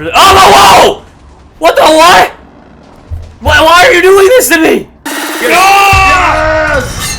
Oh, whoa! What the what? Why are you doing this to me? Yes!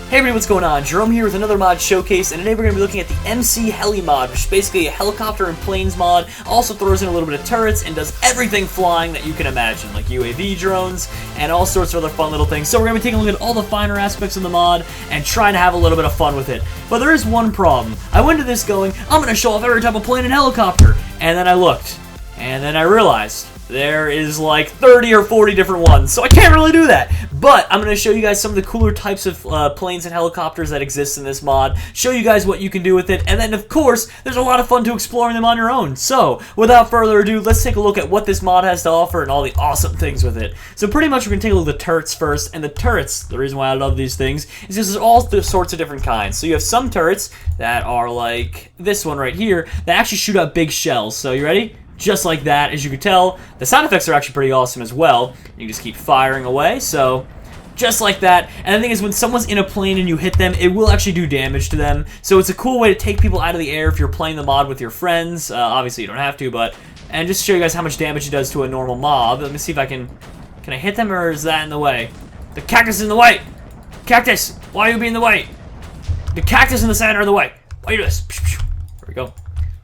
Hey everybody, what's going on? Jerome here with another mod showcase, and today we're going to be looking at the MCHeli mod, which is basically a helicopter and planes mod. Also throws in a little bit of turrets and does everything flying that you can imagine, like UAV drones and all sorts of other fun little things. So we're going to be taking a look at all the finer aspects of the mod and trying to have a little bit of fun with it. But there is one problem. I went to this going, I'm going to show off every type of plane and helicopter, and then I looked, and then I realized there is like 30 or 40 different ones, so I can't really do that. But I'm going to show you guys some of the cooler types of planes and helicopters that exist in this mod, show you guys what you can do with it, and then of course, there's a lot of fun to exploring them on your own. So, without further ado, let's take a look at what this mod has to offer and all the awesome things with it. So pretty much we're going to take a look at the turrets first, and the turrets, the reason why I love these things, is because there's all sorts of different kinds. So you have some turrets that are like this one right here, that actually shoot out big shells. So you ready? Just like that, as you can tell. The sound effects are actually pretty awesome as well. You just keep firing away, so just like that. And the thing is, when someone's in a plane and you hit them, it will actually do damage to them. So it's a cool way to take people out of the air if you're playing the mod with your friends. Obviously, you don't have to, but... And just to show you guys how much damage it does to a normal mob. Let me see if I can... Can I hit them, or is that in the way? The cactus is in the way! Cactus! Why are you being in the way? The cactus and the sand are in the way. Why do this? There we go.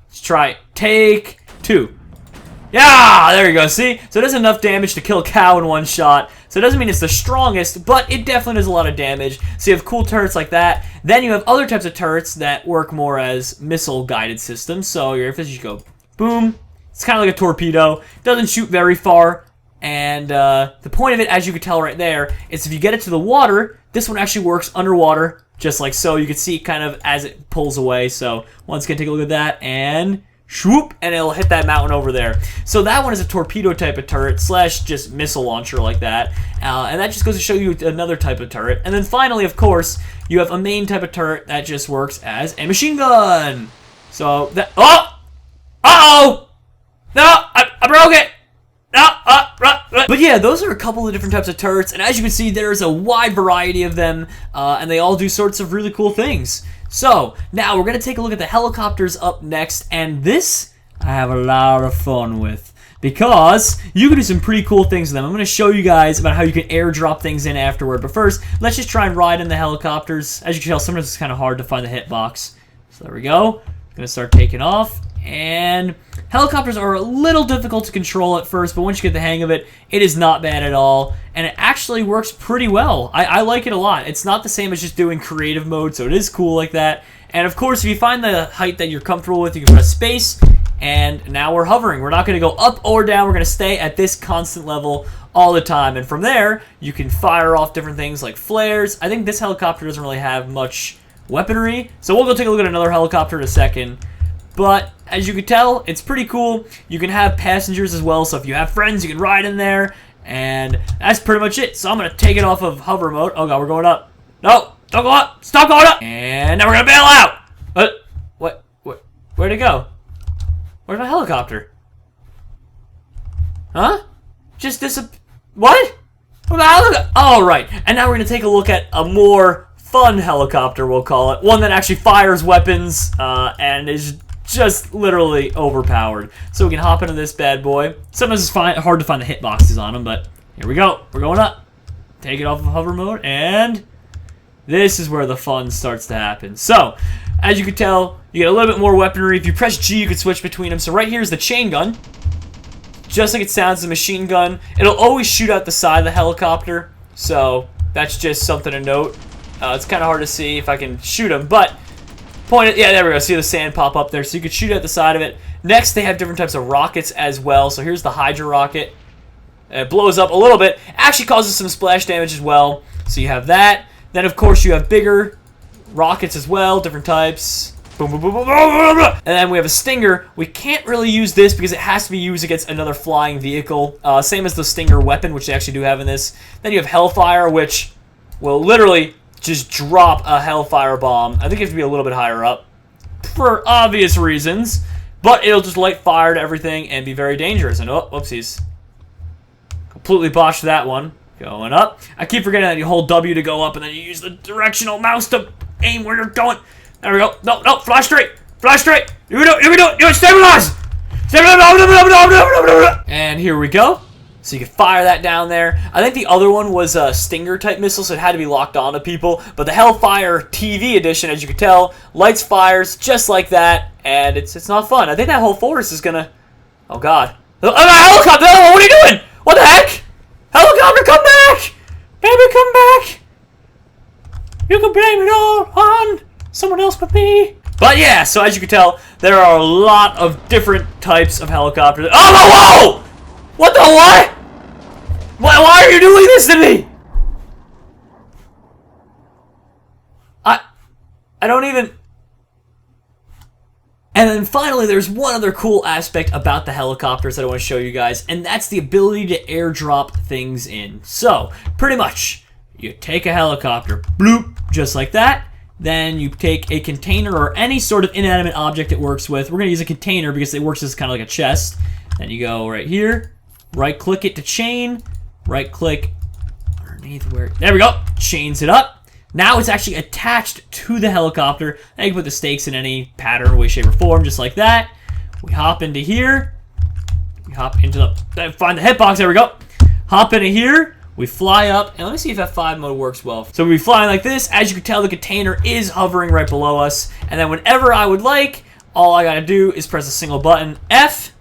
Let's try it. Take 2. Yeah, there you go, see? So it does enough damage to kill a cow in one shot. So it doesn't mean it's the strongest, but it definitely does a lot of damage. So you have cool turrets like that. Then you have other types of turrets that work more as missile-guided systems. So your airfish, you go boom. It's kind of like a torpedo. It doesn't shoot very far. And the point of it, as you can tell right there, is if you get it to the water, this one actually works underwater, just like so. You can see kind of as it pulls away. So once again, take a look at that, and... Swoop, and it'll hit that mountain over there. So that one is a torpedo type of turret slash just missile launcher like that. And that just goes to show you another type of turret. And then finally, of course, you have a main type of turret that just works as a machine gun. So that... Oh! Uh-oh! No! I broke it! No! But yeah, those are a couple of different types of turrets. And as you can see, there's a wide variety of them. And they all do sorts of really cool things. So, now we're going to take a look at the helicopters up next, and this I have a lot of fun with, because you can do some pretty cool things with them. I'm going to show you guys about how you can airdrop things in afterward, but first, let's just try and ride in the helicopters. As you can tell, sometimes it's kind of hard to find the hitbox. So there we go. Going to start taking off, and helicopters are a little difficult to control at first, but once you get the hang of it, it is not bad at all, and it actually works pretty well. I like it a lot. It's not the same as just doing creative mode, so it is cool like that. And of course, if you find the height that you're comfortable with, you can press space, and now we're hovering. We're not going to go up or down. We're going to stay at this constant level all the time, and from there, you can fire off different things like flares. I think this helicopter doesn't really have much weaponry, so we'll go take a look at another helicopter in a second. But as you can tell, it's pretty cool. You can have passengers as well, so if you have friends, you can ride in there. And that's pretty much it. So I'm going to take it off of hover mode. Oh god, we're going up. No, don't go up. Stop going up. And now we're going to bail out. What? Where'd it go? Where's my helicopter? Huh? Just what? Where's my helicopter? Oh, right. And now we're going to take a look at a more fun helicopter, we'll call it. One that actually fires weapons and is just literally overpowered. So we can hop into this bad boy. Sometimes it's hard to find the hitboxes on them, but here we go. We're going up. Take it off of hover mode, and this is where the fun starts to happen. So, as you can tell, you get a little bit more weaponry. If you press G, you can switch between them. So right here is the chain gun. Just like it sounds, the machine gun. It'll always shoot out the side of the helicopter, so that's just something to note. It's kind of hard to see if I can shoot them, but point it. Yeah, there we go. See the sand pop up there, so you could shoot at the side of it. Next, they have different types of rockets as well. So here's the Hydra rocket. It blows up a little bit. Actually causes some splash damage as well. So you have that. Then, of course, you have bigger rockets as well, different types. Boom, boom, boom, boom, boom, boom, boom. And then we have a Stinger. We can't really use this because it has to be used against another flying vehicle. Same as the Stinger weapon, which they actually do have in this. Then you have Hellfire, which will literally just drop a Hellfire bomb. I think you have to be a little bit higher up for obvious reasons, but it'll just light fire to everything and be very dangerous. And oh, whoopsies. Completely botched that one. Going up. I keep forgetting that you hold W to go up and then you use the directional mouse to aim where you're going. There we go. No, no, fly straight. Fly straight. Here we go. Here we go. Stabilize. Stabilize. And here we go. So you can fire that down there. I think the other one was a Stinger type missile, so it had to be locked onto people. But the Hellfire TV edition, as you can tell, lights fires just like that, and it's not fun. I think that whole forest is gonna. Oh God! Oh, helicopter! Oh, what are you doing? What the heck? Helicopter, come back! Baby, come back! You can blame it all on someone else but me. But yeah, so as you can tell, there are a lot of different types of helicopters. Oh, whoa! What the what? Why are you doing this to me? I don't even... And then finally, there's one other cool aspect about the helicopters that I want to show you guys, and that's the ability to airdrop things in. So, pretty much, you take a helicopter, bloop, just like that. Then you take a container or any sort of inanimate object it works with. We're going to use a container because it works as kind of like a chest. Then you go right here, right-click it to chain, right-click underneath where... There we go, chains it up. Now it's actually attached to the helicopter. Now you can put the stakes in any pattern, way, shape, or form, just like that. We hop into here. We hop into the... Find the hitbox, there we go. Hop into here. We fly up, and let me see if F5 mode works well. So we fly like this. As you can tell, the container is hovering right below us. And then whenever I would like, all I gotta do is press a single button, F,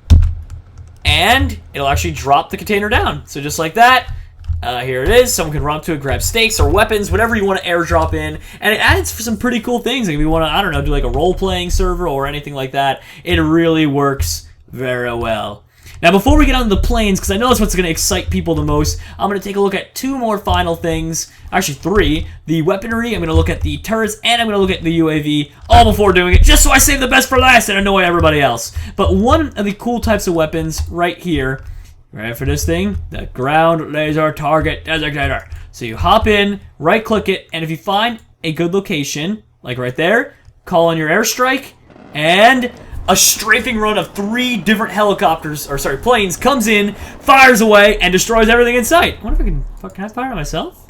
and it'll actually drop the container down. So just like that. Here it is. Someone can run up to it, grab stakes or weapons, whatever you want to airdrop in. And it adds for some pretty cool things. Like if you want to, I don't know, do like a role-playing server or anything like that, it really works very well. Now, before we get on to the planes, because I know that's what's going to excite people the most, I'm going to take a look at two more final things. Actually, three. The weaponry, I'm going to look at the turrets, and I'm going to look at the UAV, all before doing it, just so I save the best for last and annoy everybody else. But one of the cool types of weapons right here, ready for this thing? The ground laser target designator. So you hop in, right-click it, and if you find a good location, like right there, call on your airstrike, and a strafing run of 3 different helicopters, or sorry, planes, comes in, fires away, and destroys everything in sight. I wonder if can I fire it myself?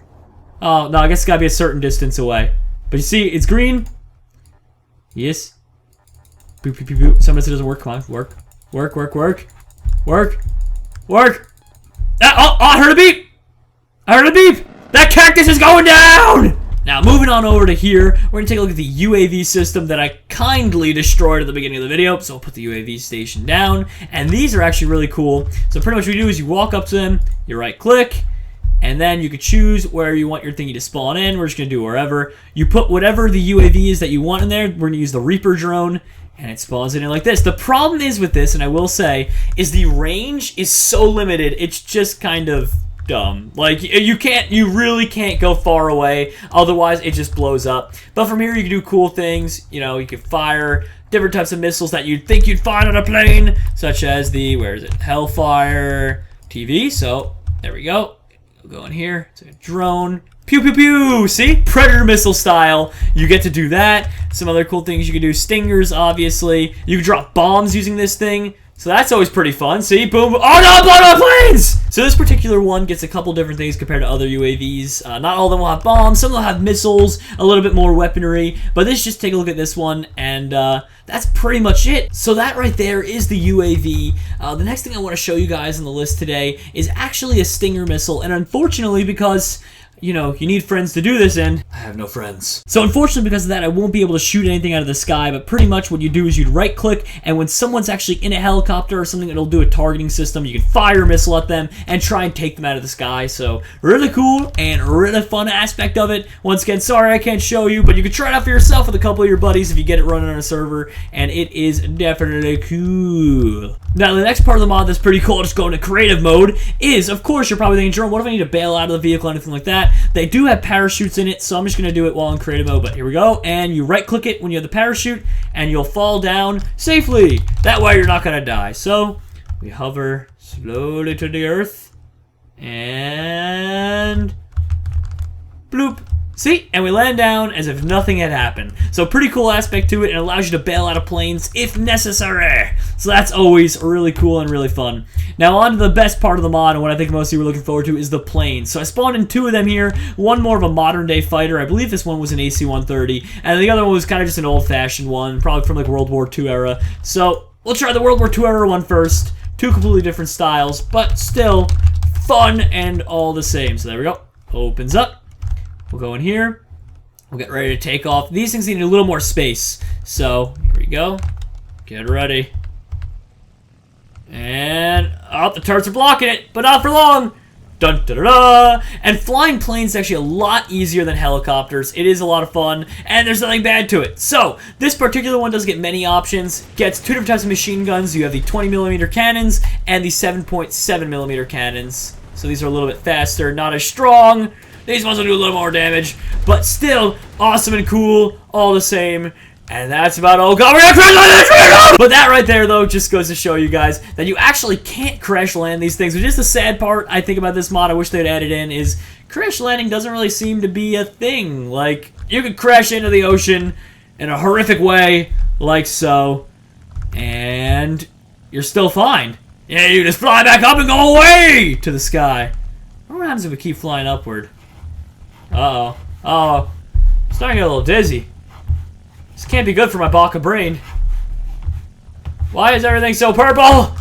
Oh, no, I guess it's gotta be a certain distance away. But you see, it's green. Yes. Boop, boop, boop, boop. Someone said it doesn't work. Come on, work. Work, work, work. Work. Work. Oh, I heard a beep. I heard a beep. That cactus is going down. Now, moving on over to here, we're going to take a look at the UAV system that I kindly destroyed at the beginning of the video. So I'll put the UAV station down. And these are actually really cool. So pretty much what you do is you walk up to them, you right-click, and then you can choose where you want your thingy to spawn in. We're just going to do wherever. You put whatever the UAV is that you want in there. We're going to use the Reaper drone, and it spawns it in like this. The problem is with this, and I will say, is the range is so limited, it's just kind of dumb. Like, you really can't go far away, otherwise it just blows up. But from here you can do cool things. You know, you can fire different types of missiles that you'd think you'd find on a plane, such as the, where is it, Hellfire TV. So, there we go. We'll go in here, it's a drone. Pew, pew, pew! See? Predator missile style. You get to do that. Some other cool things you can do. Stingers, obviously. You can drop bombs using this thing. So that's always pretty fun. See? Boom. Oh no! Blow up planes! So this particular one gets a couple different things compared to other UAVs. Not all of them will have bombs. Some will have missiles. A little bit more weaponry. But let's just take a look at this one. And that's pretty much it. So that right there is the UAV. The next thing I want to show you guys on the list today is actually a Stinger missile. And unfortunately, because you know, you need friends to do this, and I have no friends. So unfortunately, because of that, I won't be able to shoot anything out of the sky, but pretty much what you do is you'd right-click, and when someone's actually in a helicopter or something, it'll do a targeting system. You can fire a missile at them and try and take them out of the sky. So really cool and really fun aspect of it. Once again, sorry I can't show you, but you can try it out for yourself with a couple of your buddies if you get it running on a server, and it is definitely cool. Now, the next part of the mod that's pretty cool, just going to creative mode, is, of course, you're probably thinking, Jerome, what if I need to bail out of the vehicle or anything like that? They do have parachutes in it, so I'm just going to do it while in creative mode, but here we go. And you right-click it when you have the parachute, and you'll fall down safely. That way you're not going to die. So, we hover slowly to the earth, and bloop. See? And we land down as if nothing had happened. So pretty cool aspect to it, and allows you to bail out of planes if necessary. So that's always really cool and really fun. Now on to the best part of the mod, and what I think most of you were looking forward to is the planes. So I spawned in 2 of them here. One more of a modern day fighter. I believe this one was an AC-130. And the other one was kind of just an old-fashioned one, probably from like World War II era. So we'll try the World War II era one first. 2 completely different styles, but still fun and all the same. So there we go. Opens up. We'll go in here. We'll get ready to take off. These things need a little more space. So, here we go. Get ready. And, oh, the turrets are blocking it, but not for long. Dun, da, da, da. And flying planes is actually a lot easier than helicopters. It is a lot of fun, and there's nothing bad to it. So, this particular one does get many options. Gets 2 different types of machine guns. You have the 20mm cannons and the 7.7mm cannons. So these are a little bit faster, not as strong. These ones will do a little more damage, but still awesome and cool, all the same. And that's about all. God, we're gonna crash land this. But that right there, though, just goes to show you guys that you actually can't crash land these things, which is the sad part I think about this mod. I wish they'd added in is crash landing doesn't really seem to be a thing. Like, you could crash into the ocean in a horrific way, like so, and you're still fine. Yeah, you just fly back up and go away to the sky. I wonder what happens if we keep flying upward. Uh-oh. Uh-oh. I'm starting to get a little dizzy. This can't be good for my baka brain. Why is everything so purple?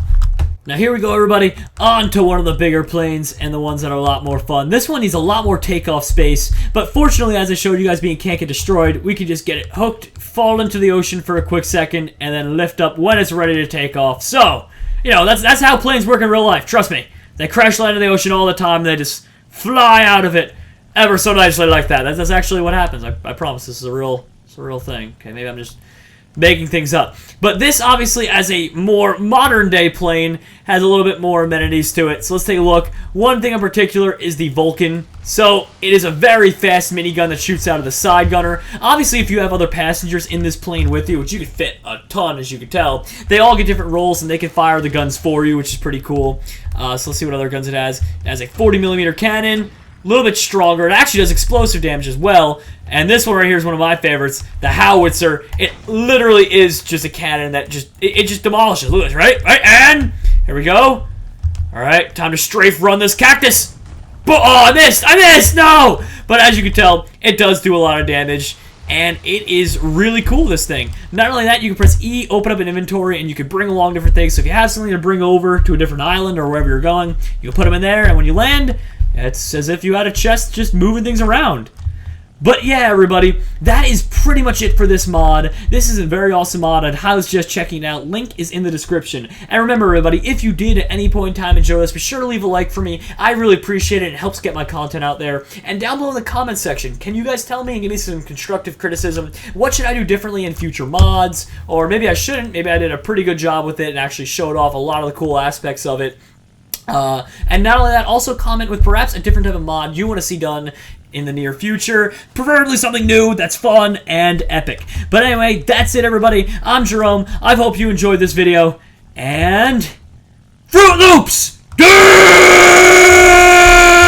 Now here we go, everybody, on to one of the bigger planes and the ones that are a lot more fun. This one needs a lot more takeoff space, but fortunately, as I showed you guys being can't get destroyed, we can just get it hooked, fall into the ocean for a quick second, and then lift up when it's ready to take off. So, you know, that's how planes work in real life. Trust me. They crash land in the ocean all the time. They just fly out of it ever so nicely like that. That's actually what happens. I promise this is a real thing. Okay, maybe I'm just making things up. But this, obviously, as a more modern-day plane, has a little bit more amenities to it. So let's take a look. One thing in particular is the Vulcan. So it is a very fast minigun that shoots out of the side gunner. Obviously, if you have other passengers in this plane with you, which you could fit a ton, as you can tell, they all get different roles, and they can fire the guns for you, which is pretty cool. So let's see what other guns it has. It has a 40mm cannon. A little bit stronger. It actually does explosive damage as well. And this one right here is one of my favorites. The howitzer. It literally is just a cannon that just demolishes. Look at this, right? Right? And here we go. Alright, time to strafe run this cactus. Oh, I missed! I missed! No! But as you can tell, it does do a lot of damage. And it is really cool, this thing. Not only that, you can press E, open up an inventory, and you can bring along different things. So if you have something to bring over to a different island or wherever you're going, you can put them in there, and when you land, it's as if you had a chest just moving things around. But yeah, everybody, that is pretty much it for this mod. This is a very awesome mod. I'd highly suggest checking it out. Link is in the description. And remember, everybody, if you did at any point in time enjoy this, be sure to leave a like for me. I really appreciate it. It helps get my content out there. And down below in the comment section, can you guys tell me and give me some constructive criticism? What should I do differently in future mods? Or maybe I shouldn't. Maybe I did a pretty good job with it and actually showed off a lot of the cool aspects of it. And not only that, also comment with perhaps a different type of mod you want to see done in the near future, preferably something new that's fun and epic. But anyway, that's it, everybody. I'm Jerome. I hope you enjoyed this video, and Fruit Loops!